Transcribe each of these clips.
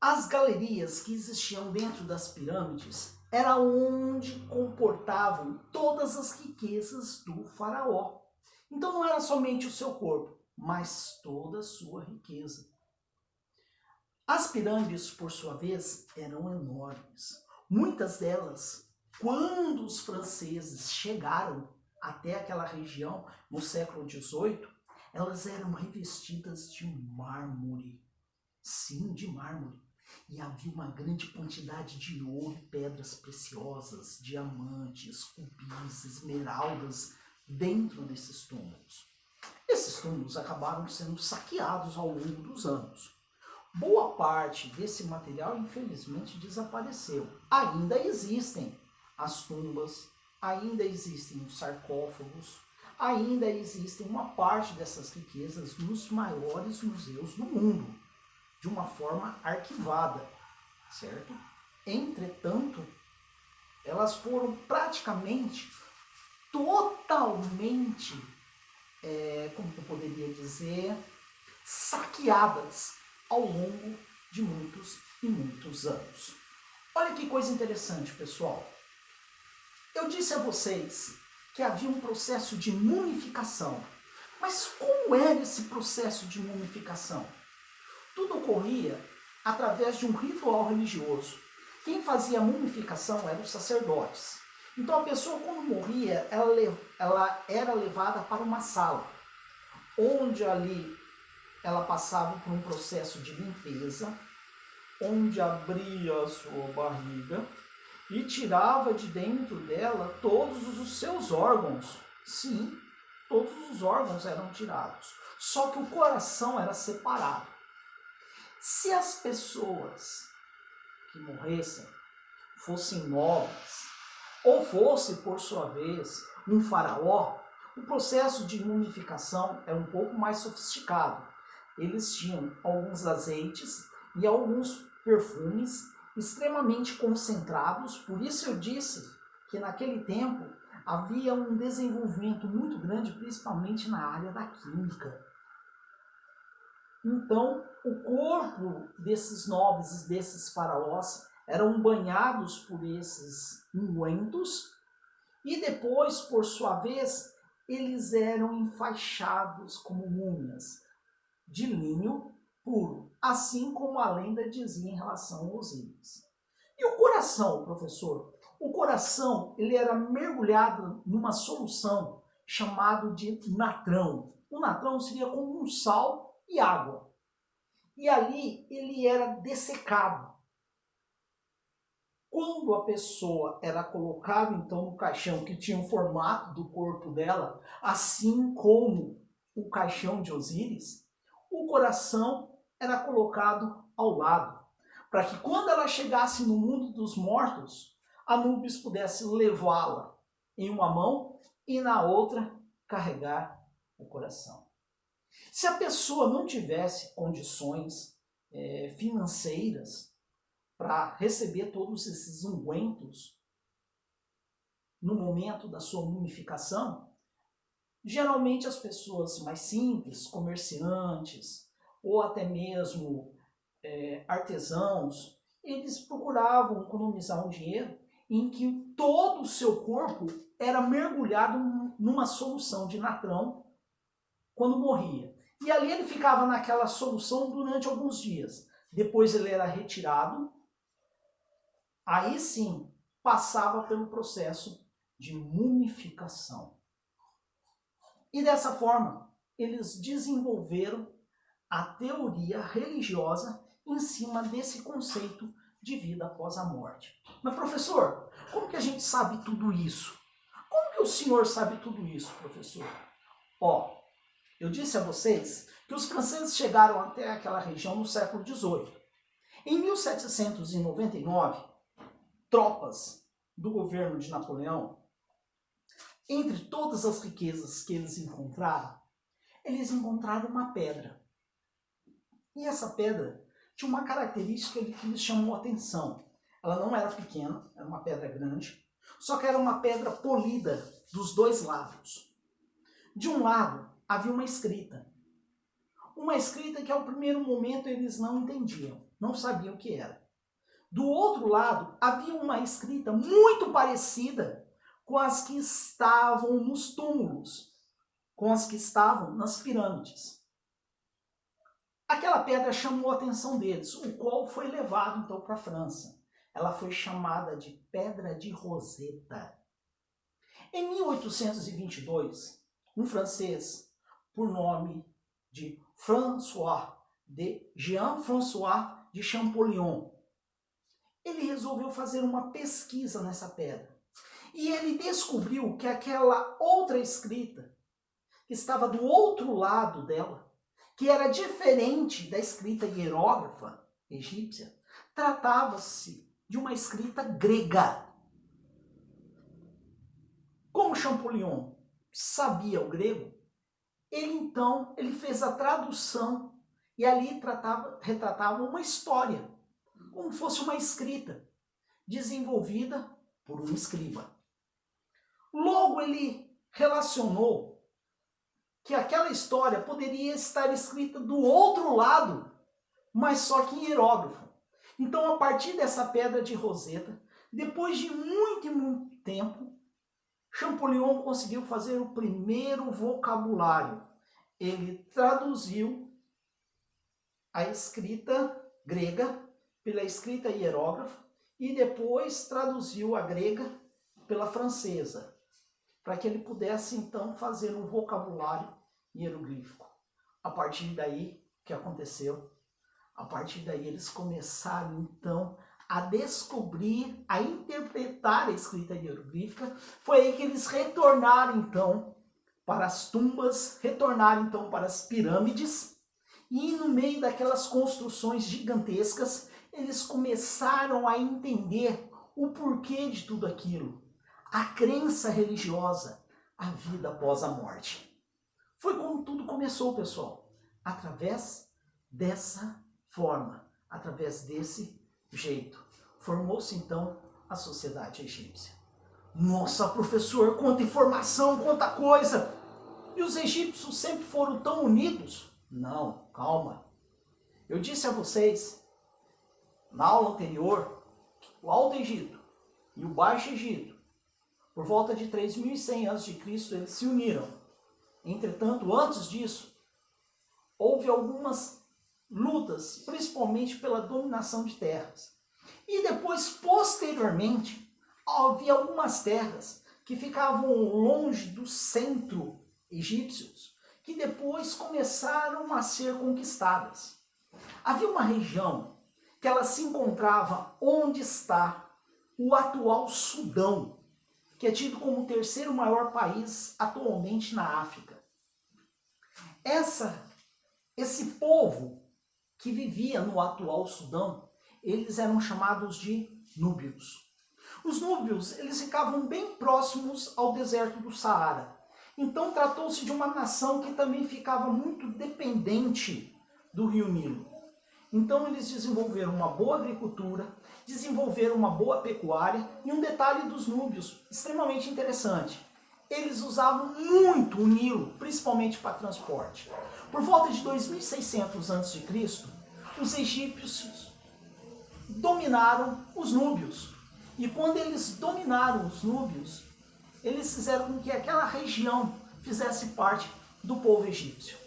As galerias que existiam dentro das pirâmides era onde comportavam todas as riquezas do faraó. Então não era somente o seu corpo, mas toda a sua riqueza. As pirâmides, por sua vez, eram enormes. Muitas delas, quando os franceses chegaram até aquela região no século XVIII, elas eram revestidas de mármore. Sim, de mármore. E havia uma grande quantidade de ouro e pedras preciosas, diamantes, rubis, esmeraldas dentro desses túmulos. Esses túmulos acabaram sendo saqueados ao longo dos anos. Boa parte desse material, infelizmente, desapareceu. Ainda existem as tumbas, ainda existem os sarcófagos, ainda existem uma parte dessas riquezas nos maiores museus do mundo, de uma forma arquivada, certo? Entretanto, elas foram praticamente totalmente, como eu poderia dizer, saqueadas ao longo de muitos e muitos anos. Olha que coisa interessante, pessoal. Eu disse a vocês que havia um processo de mumificação. Mas como era esse processo de mumificação? Tudo ocorria através de um ritual religioso. Quem fazia a mumificação eram os sacerdotes. Então a pessoa, quando morria, ela era levada para uma sala, onde ali ela passava por um processo de limpeza, onde abria a sua barriga e tirava de dentro dela todos os seus órgãos. Sim, todos os órgãos eram tirados. Só que o coração era separado. Se as pessoas que morressem fossem nobres, ou fosse, por sua vez, um faraó, o processo de mumificação é um pouco mais sofisticado. Eles tinham alguns azeites e alguns perfumes extremamente concentrados, por isso eu disse que naquele tempo havia um desenvolvimento muito grande, principalmente na área da química. Então, o corpo desses nobres e desses faraós eram banhados por esses ungüentos e depois, por sua vez, eles eram enfaixados como múmias de linho puro, assim como a lenda dizia em relação aos Osíris. E o coração, professor? O coração ele era mergulhado numa solução chamada de natrão. O natrão seria como um sal e água. E ali ele era dessecado. Quando a pessoa era colocada então no caixão que tinha o formato do corpo dela, assim como o caixão de Osíris, o coração era colocado ao lado, para que quando ela chegasse no mundo dos mortos, Anubis pudesse levá-la em uma mão e na outra carregar o coração. Se a pessoa não tivesse condições financeiras para receber todos esses ungüentos no momento da sua mumificação, geralmente as pessoas mais simples, comerciantes ou até mesmo artesãos, eles procuravam economizar um dinheiro em que todo o seu corpo era mergulhado numa solução de natrão quando morria. E ali ele ficava naquela solução durante alguns dias. Depois ele era retirado, aí sim passava pelo processo de mumificação. E dessa forma, eles desenvolveram a teoria religiosa em cima desse conceito de vida após a morte. Mas professor, como que a gente sabe tudo isso? Como que o senhor sabe tudo isso, professor? Eu disse a vocês que os franceses chegaram até aquela região no século XVIII. Em 1799, tropas do governo de Napoleão, entre todas as riquezas que eles encontraram uma pedra. E essa pedra tinha uma característica que lhes chamou a atenção. Ela não era pequena, era uma pedra grande, só que era uma pedra polida dos dois lados. De um lado havia uma escrita que ao primeiro momento eles não entendiam. não sabiam o que era. Do outro lado, havia uma escrita muito parecida com as que estavam nos túmulos, com as que estavam nas pirâmides. Aquela pedra chamou a atenção deles, o qual foi levado então para a França. Ela foi chamada de Pedra de Roseta. Em 1822, um francês, por nome de Jean-François de Champollion, ele resolveu fazer uma pesquisa nessa pedra. E ele descobriu que aquela outra escrita, que estava do outro lado dela, que era diferente da escrita hierógrafa egípcia, tratava-se de uma escrita grega. Como Champollion sabia o grego, ele fez a tradução e ali retratava uma história, como fosse uma escrita, desenvolvida por um escriba. Logo ele relacionou que aquela história poderia estar escrita do outro lado, mas só que em hierógrafo. Então, a partir dessa pedra de Roseta, depois de muito e muito tempo, Champollion conseguiu fazer o primeiro vocabulário. Ele traduziu a escrita grega pela escrita hierógrafa e depois traduziu a grega pela francesa, para que ele pudesse então fazer um vocabulário hieroglífico. A partir daí, o que aconteceu? A partir daí eles começaram então a descobrir, a interpretar a escrita hieroglífica. Foi aí que eles retornaram então para as tumbas, retornaram então para as pirâmides, e no meio daquelas construções gigantescas, eles começaram a entender o porquê de tudo aquilo. A crença religiosa, a vida após a morte. Foi como tudo começou, pessoal. Através dessa forma, através desse jeito. Formou-se então a sociedade egípcia. Nossa, professor, quanta informação, quanta coisa! E os egípcios sempre foram tão unidos? Não, calma. Eu disse a vocês, na aula anterior, que o Alto Egito e o Baixo Egito, por volta de 3100 a.C., eles se uniram. Entretanto, antes disso, houve algumas lutas, principalmente pela dominação de terras. E depois, posteriormente, havia algumas terras que ficavam longe do centro egípcios, que depois começaram a ser conquistadas. Havia uma região que ela se encontrava onde está o atual Sudão, que é tido como o terceiro maior país atualmente na África. Esse povo que vivia no atual Sudão, eles eram chamados de núbios. Os núbios, eles ficavam bem próximos ao deserto do Saara. Então tratou-se de uma nação que também ficava muito dependente do rio Nilo. Então eles desenvolveram uma boa agricultura, desenvolveram uma boa pecuária, e um detalhe dos núbios extremamente interessante: eles usavam muito o Nilo, principalmente para transporte. Por volta de 2600 a.C., os egípcios dominaram os núbios. E quando eles dominaram os núbios, eles fizeram com que aquela região fizesse parte do povo egípcio.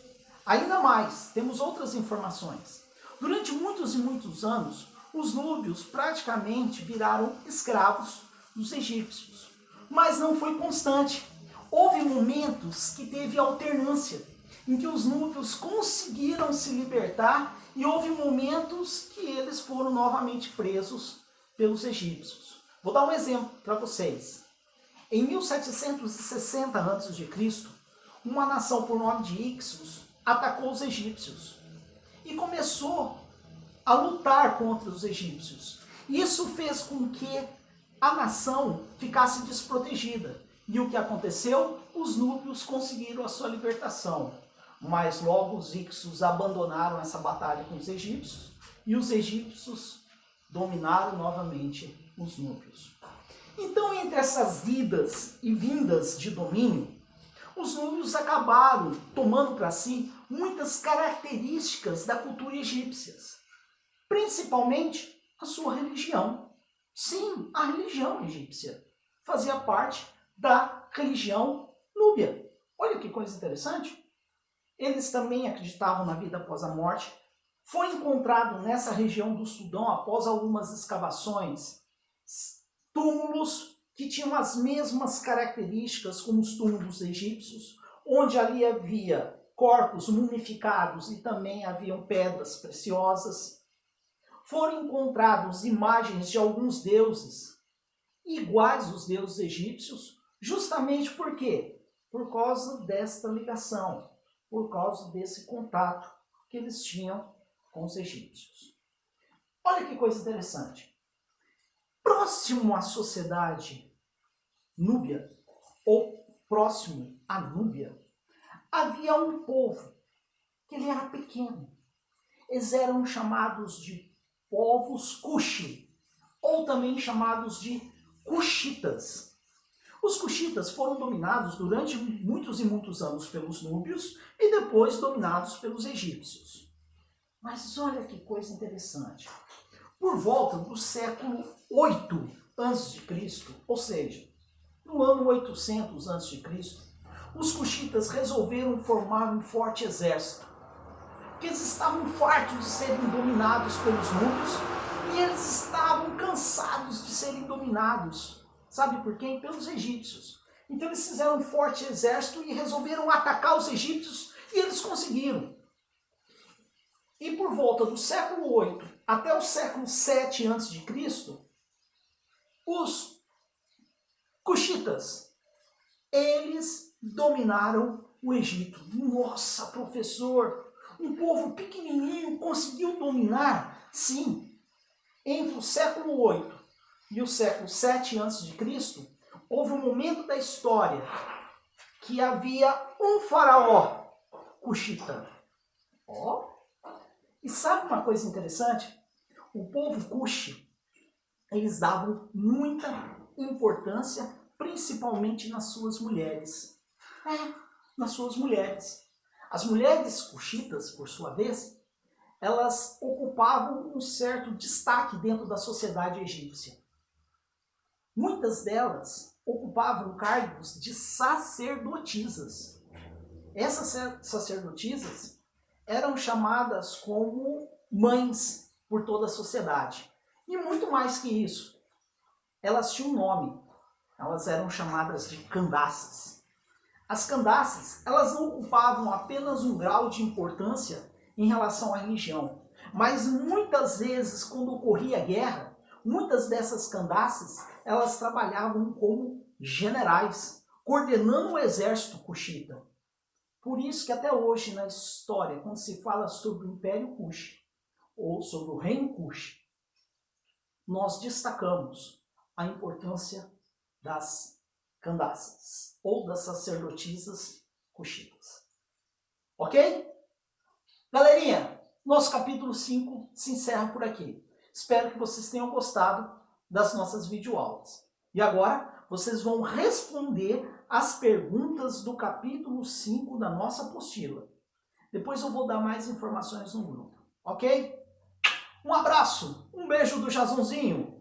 Ainda mais, temos outras informações. Durante muitos e muitos anos, os núbios praticamente viraram escravos dos egípcios. Mas não foi constante. Houve momentos que teve alternância, em que os núbios conseguiram se libertar, e houve momentos que eles foram novamente presos pelos egípcios. Vou dar um exemplo para vocês. Em 1760 a.C., uma nação por nome de Ixos atacou os egípcios e começou a lutar contra os egípcios. Isso fez com que a nação ficasse desprotegida. E o que aconteceu? Os núbios conseguiram a sua libertação. Mas logo os Ixos abandonaram essa batalha com os egípcios, e os egípcios dominaram novamente os núbios. Então, entre essas idas e vindas de domínio, os núbios acabaram tomando para si muitas características da cultura egípcia, principalmente a sua religião. Sim, a religião egípcia fazia parte da religião núbia. Olha que coisa interessante. Eles também acreditavam na vida após a morte. Foi encontrado nessa região do Sudão, após algumas escavações, túmulos que tinham as mesmas características como os túmulos egípcios, onde ali havia corpos mumificados e também haviam pedras preciosas. Foram encontradas imagens de alguns deuses iguais aos deuses egípcios, justamente por quê? Por causa desta ligação, por causa desse contato que eles tinham com os egípcios. Olha que coisa interessante. Próximo à sociedade núbia, ou próximo à Núbia, havia um povo que ele era pequeno. Eles eram chamados de povos Cuxi, ou também chamados de Cuxitas. Os Cuxitas foram dominados durante muitos e muitos anos pelos núbios e depois dominados pelos egípcios. Mas olha que coisa interessante. Por volta do século 8 a.C., ou seja, no ano 800 a.C., os Cuxitas resolveram formar um forte exército. Porque eles estavam fartos de serem dominados pelos núbios e eles estavam cansados de serem dominados. Sabe por quem? Pelos egípcios. Então eles fizeram um forte exército e resolveram atacar os egípcios e eles conseguiram. E por volta do século 8 até o século 7 a.C., os Cuxitas, eles dominaram o Egito. Nossa, professor, um povo pequenininho conseguiu dominar? Sim. Entre o século 8 e o século 7 a.C., houve um momento da história que havia um faraó Cuxita. E sabe uma coisa interessante? O povo Cuxi, eles davam muita importância, principalmente nas suas mulheres. Nas suas mulheres. As mulheres cuxitas, por sua vez, elas ocupavam um certo destaque dentro da sociedade egípcia. Muitas delas ocupavam cargos de sacerdotisas. Essas sacerdotisas eram chamadas como mães por toda a sociedade. E muito mais que isso, elas tinham um nome. Elas eram chamadas de candaças. As candaças, elas não ocupavam apenas um grau de importância em relação à religião, mas muitas vezes, quando ocorria guerra, muitas dessas candaças, elas trabalhavam como generais, coordenando o exército cuxita. Por isso que até hoje na história, quando se fala sobre o Império Kush, ou sobre o Reino Kush, nós destacamos a importância das candaças, ou das sacerdotisas cuxitas. Ok? Galerinha, nosso capítulo 5 se encerra por aqui. Espero que vocês tenham gostado das nossas videoaulas. E agora, vocês vão responder as perguntas do capítulo 5 da nossa apostila. Depois eu vou dar mais informações no grupo, ok? Um abraço, um beijo do Jazãozinho.